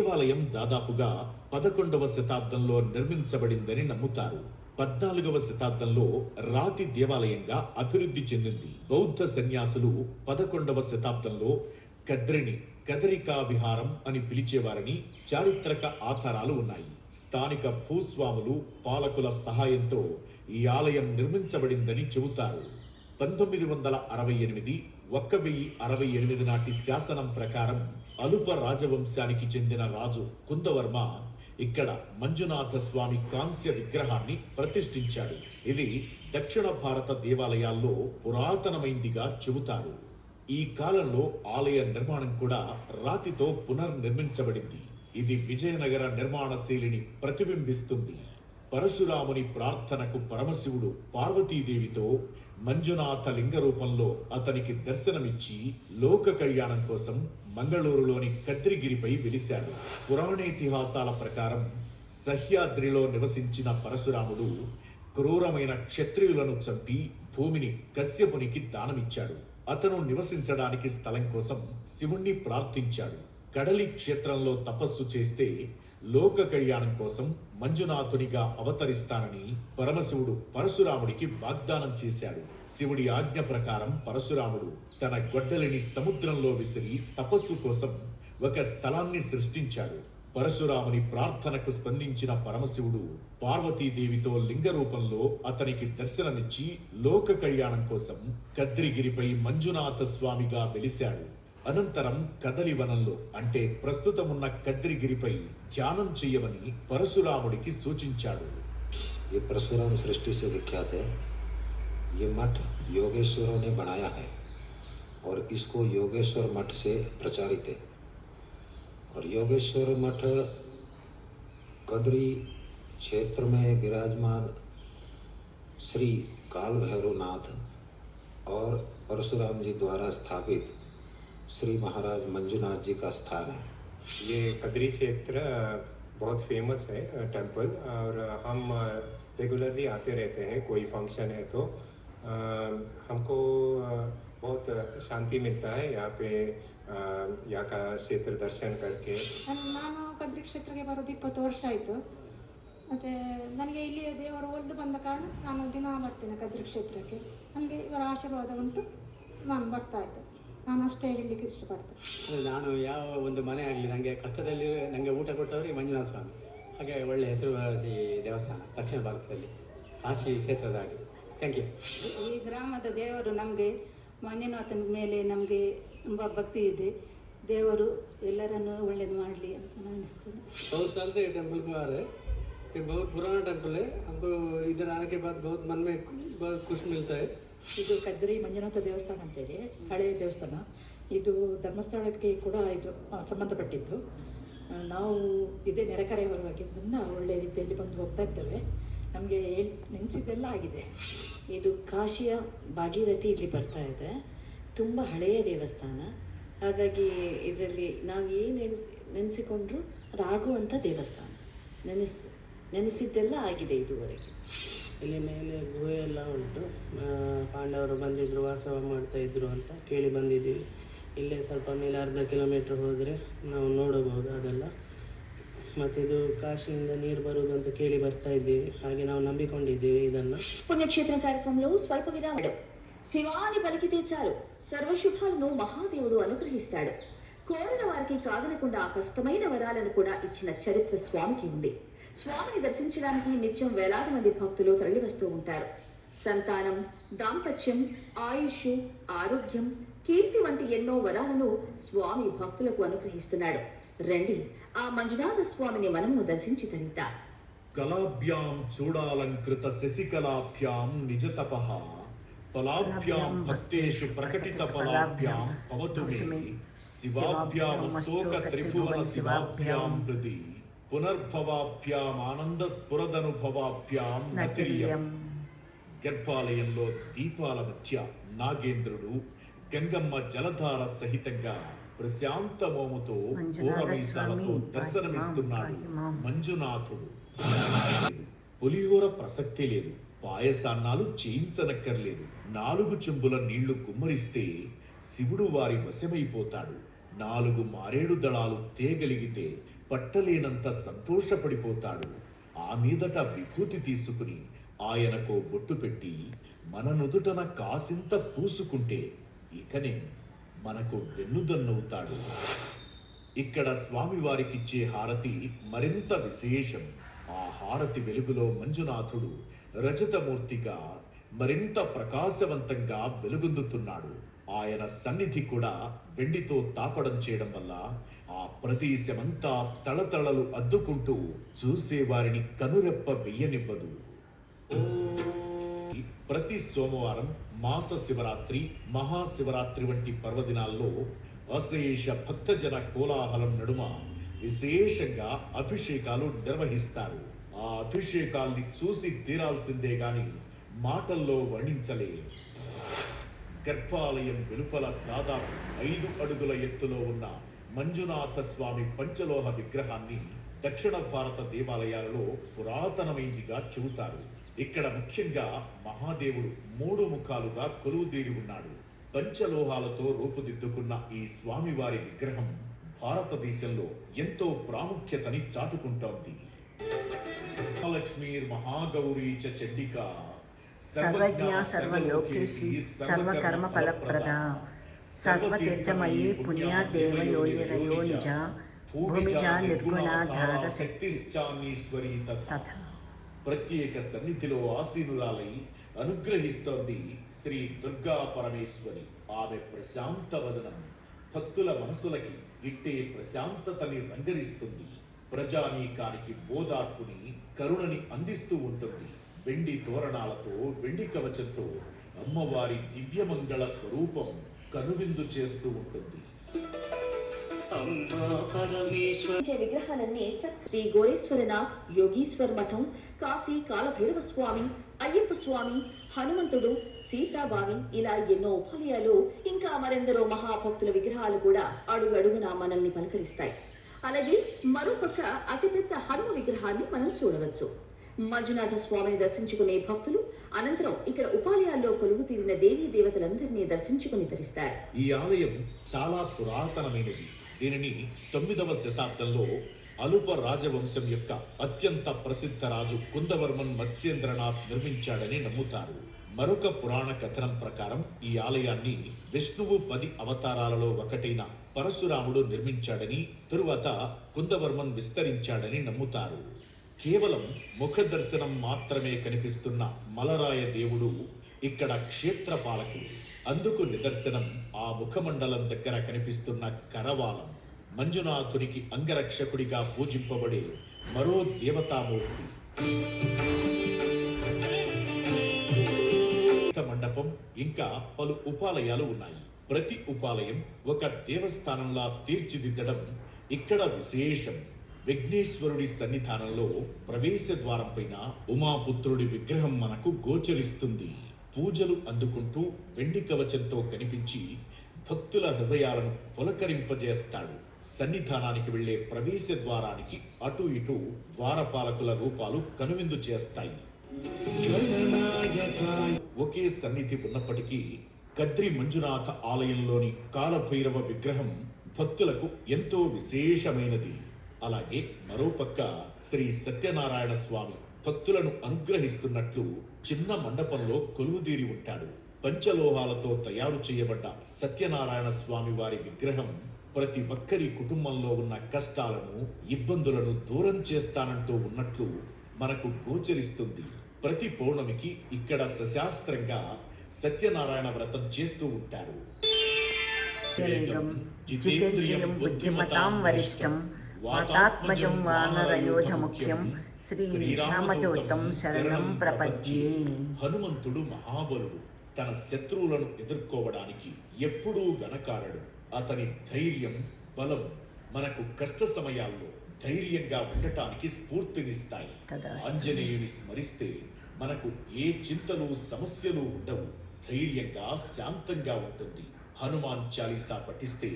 దేవాలయం దాదాపుగా 11వ శతాబ్దంలో నిర్మించబడిందని నమ్ముతారు. 14వ శతాబ్దంలో రాతి దేవాలయంగా అభివృద్ధి చెందింది. బౌద్ధ సన్యాసులు 11వ శతాబ్దంలో కద్రిని కదరికా విహారం అని పిలిచేవారని చారిత్రక ఆధారాలు ఉన్నాయి. స్థానిక భూస్వాములు పాలకుల సహాయంతో ఈ ఆలయం నిర్మించబడిందని చెబుతారు. 1968 1068 నాటి శాసనం ప్రకారం అలుప రాజవంశానికి చెందిన రాజు కుందవర్మ ఇక్కడ మంజునాథ స్వామి కాంస్య విగ్రహాన్ని ప్రతిష్ఠించాడు. ఇది దక్షిణ భారత దేవాలయాల్లో పురాతనమైందిగా చెబుతారు. ఈ కాలంలో ఆలయ నిర్మాణం కూడా రాతితో పునర్నిర్మించబడింది. ఇది విజయనగర నిర్మాణ శైలిని ప్రతిబింబిస్తుంది. పరశురాముని ప్రార్థనకు పరమశివుడు పార్వతీదేవితో మంజునాథ లింగ రూపంలో అతనికి దర్శనమిచ్చి లోక కళ్యాణం కోసం మంగళూరులోని కద్రిగిరిపై వెలిశాడు. పురాణేతిహాసాల ప్రకారం సహ్యాద్రిలో నివసించిన పరశురాముడు క్రూరమైన క్షత్రియులను చంపి భూమిని కశ్యపునికి దానమిచ్చాడు. అతను నివసించడానికి స్థలం కోసం శివుణ్ణి ప్రార్థించాడు. కడలి క్షేత్రంలో తపస్సు చేస్తే లోక కళ్యాణం కోసం మంజునాథునిగా అవతరిస్తానని పరమశివుడు పరశురాముడికి వాగ్దానం చేశాడు. శివుడి ఆజ్ఞ ప్రకారం పరశురాముడు తన గొడ్డలిని సముద్రంలో విసిరి తపస్సు కోసం ఒక స్థలాన్ని సృష్టించాడు. పరశురాముని ప్రార్థనకు స్పందించిన పరమశివుడు పార్వతీదేవితో లింగ రూపంలో అతనికి దర్శనమిచ్చి లోక కళ్యాణం కోసం కద్రిగిరిపై మంజునాథ స్వామిగా వెలిశాడు. అనంతరం కదలివనంలో అంటే ప్రస్తుతమున్న కద్రిగిరిపై ధ్యానం చేయమని పరశురాముడికి సూచించాడు. ये परशुराम सृष्टि से विख्यात है। ये मठ योगेश्वरों ने बनाया है और इसको योगेश्वर मठ से प्रचारित है। और योगेश्वर मठ कद्री क्षेत्र में विराजमान श्री काल भैरवनाथ और परशुराम जी द्वारा स्थापित श्री महाराज मंजुनाथ जी का स्थान है। ये कद्री क्षेत्र बहुत फेमस है टेम्पल और हम रेगुलरली आते रहते हैं। कोई फंक्शन है तो हमको बहुत शांति मिलता है यहाँ पे यहाँ का क्षेत्र दर्शन करके। ನಾನು ಕದ್ರಿ ಕ್ಷೇತ್ರಕ್ಕೆ ಬರೋದು 20 ವರ್ಷ ಆಯಿತು. ಮತ್ತು ನನಗೆ ಇಲ್ಲಿ ದೇವರು ಒಲಿದು ಬಂದ ಕಾರಣ ನಾನು ದಿನ ಬರ್ತೀನಿ ಕದ್ರಿ ಕ್ಷೇತ್ರಕ್ಕೆ. ನನಗೆ ಇವರ ಆಶೀರ್ವಾದ ಉಂಟು, ನಾನು ಬರ್ತಾ ಇದ್ದೆ. ನಾನು ಅಷ್ಟೇ ಹೇಳಲಿಕ್ಕೆ ಇಷ್ಟಪಡ್ತೇನೆ. ನಾನು ಯಾವ ಒಂದು ಮನೆ ಆಗಲಿ ನನಗೆ ಕಷ್ಟದಲ್ಲಿ ನನಗೆ ಊಟ ಕೊಟ್ಟವರು ಮಂಜುನಾಥ ಸ್ವಾಮಿ. ಹಾಗೆ ಒಳ್ಳೆ ಹೆಸರುವಾಸಿ ದೇವಸ್ಥಾನ ದಕ್ಷಿಣ ಭಾರತದಲ್ಲಿ ಕಾಶಿ ಕ್ಷೇತ್ರದಾಗಿ. Thank you. ಈ ಗ್ರಾಮದ ದೇವರು ನಮಗೆ ಮಂಜುನಾಥನ ಮೇಲೆ ನಮಗೆ ತುಂಬ ಭಕ್ತಿ ಇದೆ. देवर ಎಲ್ಲರನ್ನು ಒಳ್ಳೆಯದು ಮಾಡಲಿ ಅಂತ ನಾನು ಅನಿಸ್ತೇನೆ. बहुत साल से टेम्पल को आ रहे हैं। ये बहुत पुराना टेम्पल है। हमको इधर आने के बाद बहुत मन में बहुत खुश मिलता है। ಇದು ಕದ್ರಿ ಮಂಜುನಾಥ ದೇವಸ್ಥಾನ ಅಂತೇಳಿ ಹಳೆಯ ದೇವಸ್ಥಾನ. ಇದು ಧರ್ಮಸ್ಥಳಕ್ಕೆ ಕೂಡ ಇದು ಸಂಬಂಧಪಟ್ಟಿದ್ದು. ನಾವು ಇದೇ ನೆರೆಕರೆ ಹೊರವಾಗಿದ್ದರಿಂದ ಒಳ್ಳೆಯ ರೀತಿಯಲ್ಲಿ ಬಂದು ಹೋಗ್ತಾ ಇದ್ದೇವೆ. ನಮಗೆ ನೆನೆಸಿದ್ದೆಲ್ಲ ಆಗಿದೆ. ಇದು ಕಾಶಿಯ ಭಾಗೀರಥಿ ಇಲ್ಲಿ ಬರ್ತಾ ಇದೆ. ತುಂಬ ಹಳೆಯ ದೇವಸ್ಥಾನ. ಹಾಗಾಗಿ ಇದರಲ್ಲಿ ನಾವು ಏನು ನೆನೆಸಿಕೊಂಡ್ರೂ ಅದು ಆಗುವಂಥ ದೇವಸ್ಥಾನ. ನೆನೆಸಿದ್ದೆಲ್ಲ ಆಗಿದೆ ಇದುವರೆಗೆ. ಇಲ್ಲಿ ಮೇಲೆ ಗುಹೆ ಎಲ್ಲ ಉಂಟು. ಪಾಂಡವರು ಬಂದಿದ್ದರು, ವಾಸವ ಮಾಡ್ತಾಯಿದ್ರು ಅಂತ ಕೇಳಿ ಬಂದಿದ್ದೀವಿ. ಇಲ್ಲೇ ಸ್ವಲ್ಪ ಮೇಲೆ ಅರ್ಧ ಕಿಲೋಮೀಟ್ರ್ ಹೋದರೆ ನಾವು ನೋಡಬಹುದು ಅದೆಲ್ಲ. ಮತ್ತು ಇದು ಕಾಶಿಯಿಂದ ನೀರು ಬರುವುದು ಅಂತ ಕೇಳಿ ಬರ್ತಾ ಇದ್ದೀವಿ. ಹಾಗೆ ನಾವು ನಂಬಿಕೊಂಡಿದ್ದೀವಿ ಇದನ್ನು. పుణ్యక్షేత్ర కార్యక్రమంలో స్వల్ప విరామం. శివాని పలికితే చాలు సర్వశుభాలను మహాదేవుడు అనుగ్రహిస్తాడు. కోరిన వారికి కాదనకుండా కష్టమైన వరాలను కూడా ఇచ్చిన చరిత్ర స్వామికి ఉంది. స్వామిని దర్శించడానికి నిత్యం వేలాది మంది భక్తులు తరలి వస్తూ ఉంటారు. సంతానం, దాంపత్యం, ఆయుష్, ఆరోగ్యం, కీర్తి వంటి ఎన్నో వరాలను స్వామి భక్తులకు అనుగ్రహిస్తున్నాడు. రండి, ఆ మంజునాథ స్వామిని మనము దర్శించి తరిద్దాం. కళాభ్యాం చూడాలంకృత శశికళాభ్యాం నిజతపః ఫలాభ్యాం భక్తేషు ప్రకటిత ఫలాభ్యాం భవతు మే శివాభ్యాం స్తోక త్రిభువన శివాభ్యాం హృది పునర్భవాభ్యాం ఆనంద స్ఫురదనుభవాభ్యాం నతిర్యం. గర్భాలయంలో దీపాల మధ్య నాగేంద్రుడు గంగమ్మ జలధార సహితంగా ప్రశాంత మోముతో పూర్వమీసాలతో దర్శనమిస్తున్నాడు మంజునాథుడు. పులిహోర ప్రసక్తే లేదు, పాయసాన్నాలు చేయించనక్కర్లేదు. 4 చెంబుల నీళ్లు కుమ్మరిస్తే శివుడు వారి వశమైపోతాడు. 4 మారేడు దళాలు తేగలిగితే పట్టలేనంత సంతోషపడిపోతాడు. ఆ మీదట విభూతి తీసుకుని ఆయనకు బొట్టు పెట్టి మన నుదుటన కాసింత పూసుకుంటే ఇకనే మనకు వెన్నుదన్నవుతాడు. ఇక్కడ స్వామివారికిచ్చే హారతి మరింత విశేషం. ఆ హారతి వెలుగులో మంజునాథుడు రజతమూర్తిగా మరింత ప్రకాశవంతంగా వెలుగొందుతున్నాడు. ఆయన సన్నిధి కూడా వెండితో తాపడం చేయడం వల్ల ఆ ప్రదేశమంతా తళతళలు అద్దుకుంటూ చూసేవారిని కనురెప్ప వెయ్యనివ్వదు. ప్రతి సోమవారం మాస శివరాత్రి, మహాశివరాత్రి వంటి పర్వదినాల్లో అశేష భక్తజన కోలాహలం నడుమ విశేషంగా అభిషేకాలు నిర్వహిస్తారు. ఆ అభిషేకాల్ని చూసి తీరాల్సిందే గాని మాటల్లో వర్ణించలేం. గర్భాలయం వెలుపల దాదాపు 5 అడుగుల ఎత్తులో ఉన్న మంజునాథ స్వామి పంచలోహ విగ్రహాన్ని దక్షిణ భారత దేవాలయాలలో పురాతనమైందిగా చెబుతారు. ఇక్కడ ముఖ్యంగా మహాదేవుడు 3 ముఖాలుగా కొలువుదీరి ఉన్నాడు. పంచలోహాలతో రూపుదిద్దుకున్న ఈ స్వామివారి విగ్రహం భారతదేశంలో ఎంతో ప్రాముఖ్యతని చాటుకుంటోంది. మహాలక్ష్మీర్ మహాగౌరీ చ చండికా సర్వజ్ఞ సర్వలోకేశి సర్వకర్మ ఫలప్రద సర్వతీర్థమయీ పుణ్య దేవయోనిరయో నిజ భూమిజా నిర్గుణాధార శక్తిశ్చామీశ్వరీ తథా. ప్రత్యేక సన్నిధిలో ఆసీనురాలై అనుగ్రహిస్తోంది శ్రీ దుర్గా పరమేశ్వరి. ఆమె ప్రశాంత వదనం భక్తుల మనసులకి ఇట్టే ప్రశాంతతని రంగరిస్తుంది. ప్రజానీకానికి బోధార్పుని, కరుణని అందిస్తూ ఉంటుంది. వెండి తోరణాలతో, వెండి కవచంతో అమ్మవారి దివ్యమంగళ స్వరూపం కనువిందు చేస్తూ ఉంటుంది. విగ్రహాలన్నీ శ్రీ గోరేశ్వరనాథ్, యోగీశ్వర్ మఠం, కాశీ కాలభైరవ స్వామి, అయ్యప్ప స్వామి, హనుమంతుడు, సీతాబావి ఇలా ఎన్నో ఉపాలయాలు, ఇంకా మరెందరో మహాభక్తుల విగ్రహాలు కూడా అడుగు అడుగునా మనల్ని పలకరిస్తాయి. అలాగే మరోపక్క అతిపెద్ద హనుమ విగ్రహాన్ని మనం చూడవచ్చు. మంజునాథ స్వామిని దర్శించుకునే భక్తులు అనంతరం ఇక్కడ ఉపాలయాల్లో కొలువు తీరిన దేవీ దేవతలందరినీ దర్శించుకుని తరిస్తారు. ఈ ఆలయం చాలా పురాతనమైనది. దీనిని 9వ శతాబ్దంలో అలుప రాజవంశం యొక్క అత్యంత ప్రసిద్ధ రాజు కుందవర్మన్ మత్స్యేంద్రనాథ్ నిర్మించాడని నమ్ముతారు. మరొక పురాణ కథనం ప్రకారం ఈ ఆలయాన్ని విష్ణువు 10 అవతారాలలో ఒకటైన పరశురాముడు నిర్మించాడని, తరువాత కుందవర్మన్ విస్తరించాడని నమ్ముతారు. కేవలం ముఖ దర్శనం మాత్రమే కనిపిస్తున్న మలరాయ దేవుడు ఇక్కడ క్షేత్రపాలకుడు. అందుకు నిదర్శనం ఆ ముఖమండలం దగ్గర కనిపిస్తున్న కరవాలం. మంజునాథునికి అంగరక్షకుడిగా పూజింపబడే మరో దేవతామూర్తి. మండపం ఇంకా పలు ఉపాలయాలు ఉన్నాయి. ప్రతి ఉపాలయం ఒక దేవస్థానంలా తీర్చిదిద్దడం ఇక్కడ విశేషం. విఘ్నేశ్వరుడి సన్నిధానంలో ప్రవేశ ద్వారం పైన ఉమాపుత్రుడి విగ్రహం మనకు గోచరిస్తుంది. పూజలు అందుకుంటూ వెండి కవచంతో కనిపించి భక్తుల హృదయాలను పులకరింపజేస్తాడు. సన్నిధానానికి వెళ్లే ప్రవేశ ద్వారానికి అటు ఇటు ద్వారపాలకుల రూపాలు కనువిందు చేస్తాయి. ఒకే సన్నిధి ఉన్నప్పటికీ కద్రి మంజునాథ ఆలయంలోని కాలభైరవ విగ్రహం భక్తులకు ఎంతో విశేషమైనది. అలాగే మరోపక్క శ్రీ సత్యనారాయణ స్వామి భక్తులను అనుగ్రహిస్తున్నట్లు చిన్న మండపంలో కొలువుదీరి ఉంటాడు. పంచలోహాలతో తయారు చేయబడ్డ సత్యనారాయణ స్వామి వారి విగ్రహం ప్రతి ఒక్కరి కుటుంబంలో ఉన్న కష్టాలను, ఇబ్బందులను దూరం చేస్తానంటూ ఉన్నట్లు మనకు గోచరిస్తుంది. ప్రతి పౌర్ణమికి ఇక్కడ సశాస్త్రంగా సత్యనారాయణ వ్రతం చేస్తూ ఉంటారు. జితేంద్రియం బుద్ధిమతాం వరిష్టం వాతాత్మజం వానరయోధ ముఖ్యం శ్రీరామదూతం శరణం ప్రపద్యే. హనుమంతుడు మహాబలుడు. తన శత్రువులను ఎదుర్కోవడానికి ఎప్పుడూ వెనకాడడు. అతని ధైర్యం, బలం మనకు కష్ట సమయాల్లో ధైర్యంగా ఉండటానికి స్ఫూర్తినిస్తాయి. ఆంజనేయుని స్మరిస్తే మనకు ఏ చింతలు, సమస్యలు ఉండవు. ధైర్యంగా, శాంతంగా ఉంటుంది. హనుమాన్ చాలీసా పఠిస్తే